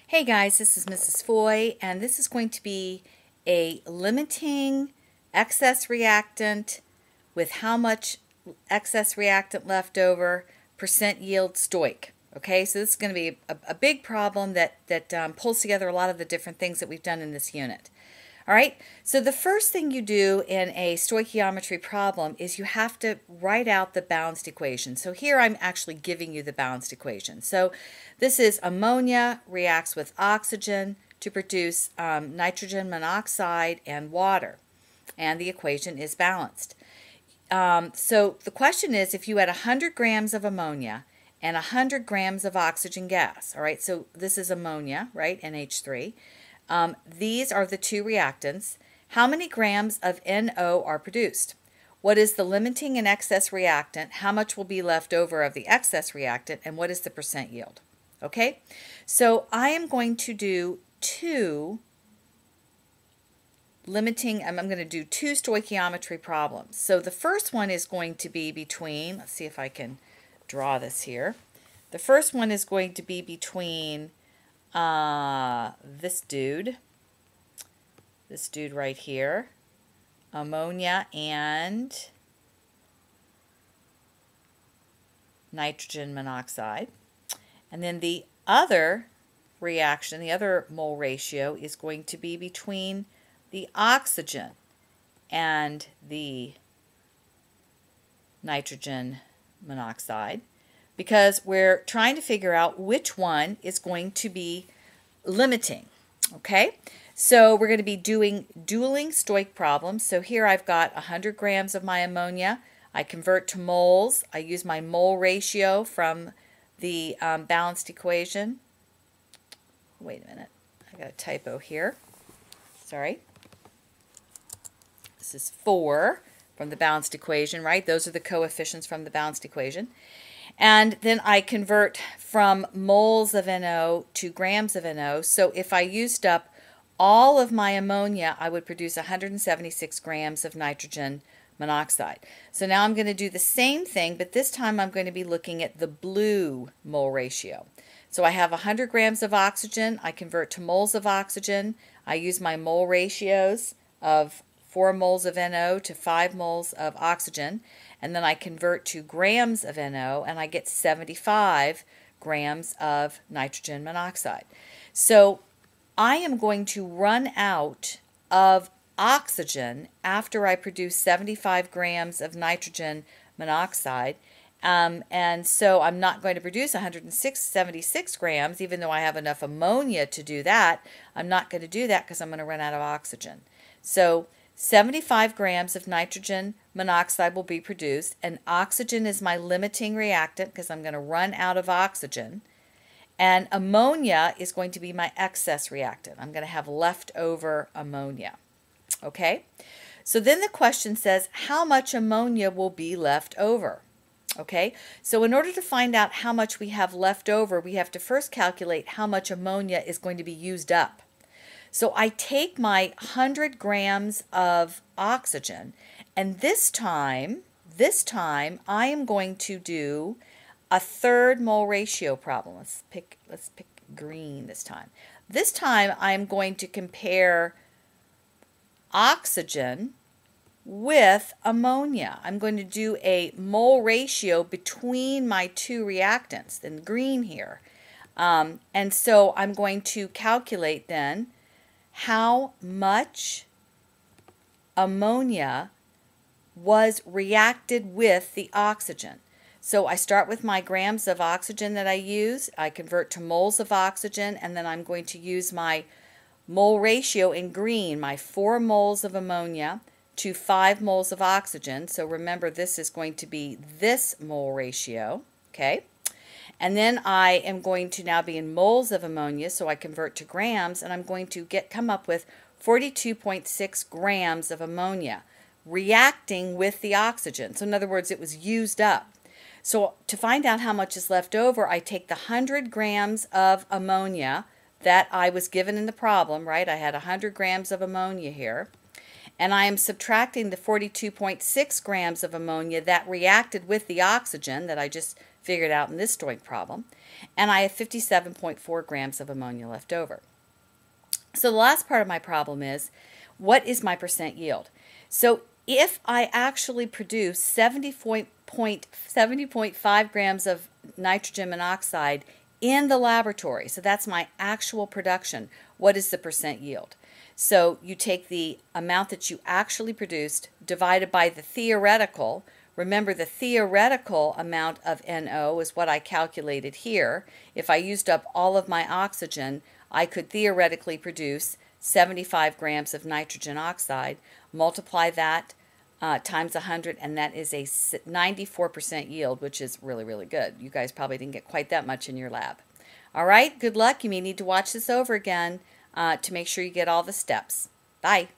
Hey guys, this is Mrs. Foy, and this is going to be a limiting excess reactant with how much excess reactant left over, percent yield Stoich. Okay, so this is going to be a big problem that pulls together a lot of the different things that we've done in this unit. All right, so the first thing you do in a stoichiometry problem is you have to write out the balanced equation. So here I'm actually giving you the balanced equation. So this is ammonia reacts with oxygen to produce nitrogen monoxide and water, and the equation is balanced. So the question is, if you had 100 grams of ammonia and 100 grams of oxygen gas, all right, so this is ammonia, right, NH3. These are the two reactants. How many grams of NO are produced? What is the limiting and excess reactant? How much will be left over of the excess reactant? And what is the percent yield? Okay, so I am going to do two limiting, I'm going to do two stoichiometry problems. So the first one is going to be between, let's see if I can draw this here. The first one is going to be between this dude right here, ammonia and nitrogen monoxide. And then the other reaction, the other mole ratio, is going to be between the oxygen and the nitrogen monoxide, because we're trying to figure out which one is going to be limiting. Okay, so we're going to be doing dueling Stoich problems. So here I've got 100 grams of my ammonia. I convert to moles. I use my mole ratio from the balanced equation. Wait a minute, I got a typo here. Sorry. This is 4 from the balanced equation, right? Those are the coefficients from the balanced equation. And then I convert from moles of NO to grams of NO. So if I used up all of my ammonia, I would produce 176 grams of nitrogen monoxide. So now I'm going to do the same thing, but this time I'm going to be looking at the blue mole ratio. So I have 100 grams of oxygen. I convert to moles of oxygen. I use my mole ratios of 4 moles of NO to 5 moles of oxygen. And then I convert to grams of NO, and I get 75 grams of nitrogen monoxide. So I am going to run out of oxygen after I produce 75 grams of nitrogen monoxide. And so I'm not going to produce 176 grams, even though I have enough ammonia to do that. I'm not going to do that because I'm going to run out of oxygen. So 75 grams of nitrogen monoxide will be produced, and oxygen is my limiting reactant because I'm going to run out of oxygen. And ammonia is going to be my excess reactant. I'm going to have leftover ammonia. Okay? So then the question says, how much ammonia will be left over? Okay? So in order to find out how much we have left over, we have to first calculate how much ammonia is going to be used up. So I take my 100 grams of oxygen, and this time I am going to do a third mole ratio problem. Let's pick green this time. This time I'm going to compare oxygen with ammonia. I'm going to do a mole ratio between my two reactants in green here. And so I'm going to calculate then how much ammonia was reacted with the oxygen. So I start with my grams of oxygen that I use. I convert to moles of oxygen, and then I'm going to use my mole ratio in green, my 4 moles of ammonia to 5 moles of oxygen. So remember, this is going to be this mole ratio, okay? And then I am going to now be in moles of ammonia, so I convert to grams, and I'm going to come up with 42.6 grams of ammonia reacting with the oxygen. So in other words, it was used up. So to find out how much is left over, I take the 100 grams of ammonia that I was given in the problem, right? I had 100 grams of ammonia here. and I am subtracting the 42.6 grams of ammonia that reacted with the oxygen that I just figured out in this Stoich problem, and I have 57.4 grams of ammonia left over. So the last part of my problem is, what is my percent yield? So if I actually produce 70.5 grams of nitrogen monoxide in the laboratory, so that's my actual production, what is the percent yield? So you take the amount that you actually produced divided by the theoretical. Remember, the theoretical amount of NO is what I calculated here. If I used up all of my oxygen, I could theoretically produce 75 grams of nitrogen oxide. Multiply that times 100, and that is a 94% yield, which is really, really good. You guys probably didn't get quite that much in your lab. All right, good luck. You may need to watch this over again to make sure you get all the steps. Bye.